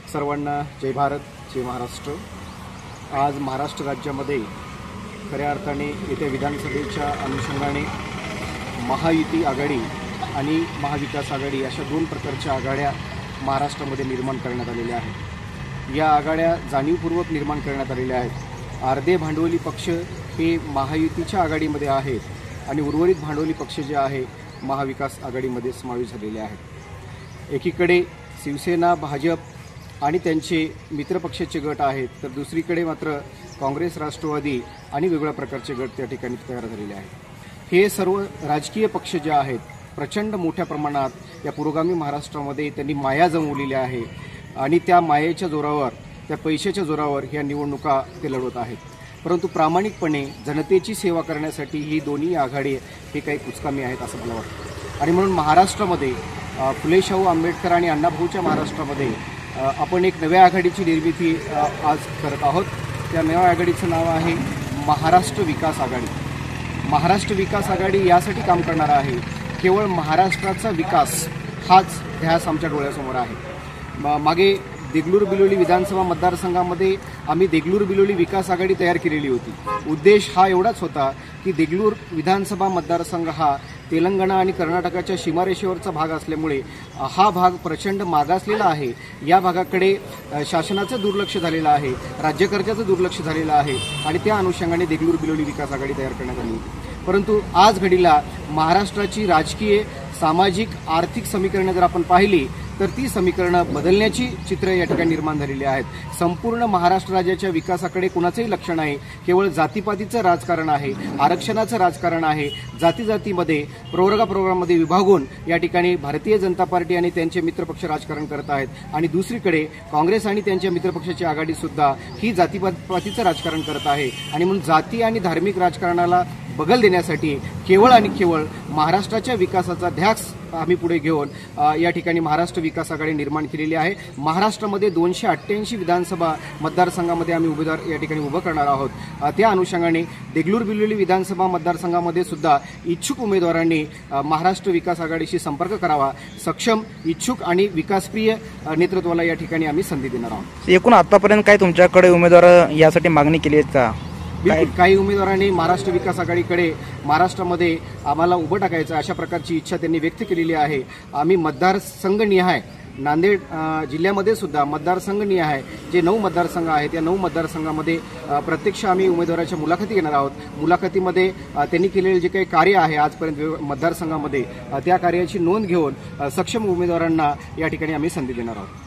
सर्वांना जय भारत, जय महाराष्ट्र। आज महाराष्ट्र राज्यामध्ये खऱ्या अर्थाने येत्या विधानसभेच्या अनुषंगाने महायुती आघाडी आणि महाविकास आघाडी अशा दोन प्रकारच्या आघाड्या महाराष्ट्रामध्ये निर्माण करण्यात आलेल्या आहेत। या आघाड्या जाणीवपूर्वक निर्माण करण्यात आलेल्या आहेत। अर्धे भांडवली पक्ष हे महायुतीच्या आघाडीमध्ये आहेत आणि उर्वरित भांडवली पक्ष जे आहे महाविकास आघाडीमध्ये समावेश झालेले आहेत। एकीकडे शिवसेना, भाजप आणि त्यांचे मित्रपक्षाचे गट आहेत, तर दुसरीकडे मात्र काँग्रेस, राष्ट्रवादी आणि वेगवेगळ्या प्रकारचे गट त्या ठिकाणी तयार झालेले आहेत। हे सर्व राजकीय पक्ष जे आहेत प्रचंड मोठ्या प्रमाणात या पुरोगामी महाराष्ट्रामध्ये त्यांनी माया जमवलेली आहे आणि त्या मायेच्या जोरावर, त्या पैशाच्या जोरावर ह्या निवडणुका ते लढवत आहेत। परंतु प्रामाणिकपणे जनतेची सेवा करण्यासाठी ही दोन्ही आघाडी हे काही कुचकामी आहेत असं मला वाटतं। आणि म्हणून महाराष्ट्रामध्ये फुले शाहू आंबेडकर आणि अण्णाभाऊच्या महाराष्ट्रामध्ये आपण एक नव्या आघाडीची निर्मिती आज करत आहोत। त्या नव्या आघाडीचं नाव आहे महाराष्ट्र विकास आघाडी। महाराष्ट्र विकास आघाडी यासाठी काम करणार आहे, केवळ महाराष्ट्राचा विकास हाच ध्यास आमच्या डोळ्यासमोर आहे। मागे देगलूर बिलोली विधानसभा मतदारसंघामध्ये आम्ही देगलूर बिलोली विकास आघाडी तयार केलेली होती। उद्देश हा एवढाच होता की देगलूर विधानसभा मतदारसंघ हा तेलंगणा आणि कर्नाटकाच्या सीमारेषेवरचा भाग असल्यामुळे हा भाग प्रचंड मागासलेला आहे। या भागाकडे शासनाचं दुर्लक्ष झालेलं आहे, राज्यकर्त्याचं दुर्लक्ष झालेलं आहे आणि त्या अनुषंगाने देगलूर बिलोली विकास आघाडी तयार करण्यात आली होती। परंतु आज घडीला महाराष्ट्राची राजकीय, सामाजिक, आर्थिक समीकरणं जर आपण पाहिली तर ती समीकरणं बदलण्याची चित्र या ठिकाणी निर्माण झालेली आहेत। संपूर्ण महाराष्ट्र राज्याच्या विकासाकडे कुणाचंही लक्ष नाही, केवळ जातीपातीचं राजकारण आहे, आरक्षणाचं राजकारण आहे। जातीमध्ये प्रोग्राममध्ये विभागून या ठिकाणी भारतीय जनता पार्टी आणि त्यांचे मित्रपक्ष राजकारण करत आहेत आणि दुसरीकडे काँग्रेस आणि त्यांच्या मित्रपक्षाची आघाडी सुद्धा ही जातीपातीचं राजकारण करत आहे। आणि म्हणून जाती आणि धार्मिक राजकारणाला बगल देण्यासाठी केवळ आणि केवळ महाराष्ट्राच्या विकासाचा ध्यास आम्ही पुढे घेऊन या ठिकाणी महाराष्ट्र विकास आघाडी निर्माण केलेली आहे। महाराष्ट्रामध्ये 288 विधानसभा मतदारसंघामध्ये आम्ही उमेदवार या ठिकाणी उभं करणार आहोत। त्या अनुषंगाने देगलूर बिलोली विधानसभा मतदारसंघामध्ये सुद्धा इच्छुक उमेदवारांनी महाराष्ट्र विकास आघाडीशी संपर्क करावा। सक्षम, इच्छुक आणि विकासप्रिय नेतृत्वाला या ठिकाणी आम्ही संधी देणार आहोत। एकूण आतापर्यंत काय तुमच्याकडे उमेदवार यासाठी मागणी केली आहे का? काही उमेदवारांनी महाराष्ट्र विकास आघाडीकडे महाराष्ट्रामध्ये आम्हाला उभं टाकायचं अशा प्रकारची इच्छा त्यांनी व्यक्त केलेली आहे। आम्ही मतदारसंघनिहाय नांदेड जिल्ह्यामध्ये सुद्धा मतदारसंघनिहाय जे 9 मतदारसंघ आहेत, या 9 मतदारसंघामध्ये प्रत्यक्ष आम्ही उमेदवाराच्या मुलाखती घेणार आहोत। मुलाखतीमध्ये त्यांनी केलेले जे काही कार्य आहे आजपर्यंत मतदारसंघामध्ये त्या कार्याची नोंद घेऊन सक्षम उमेदवारांना या ठिकाणी आम्ही संधी देणार आहोत।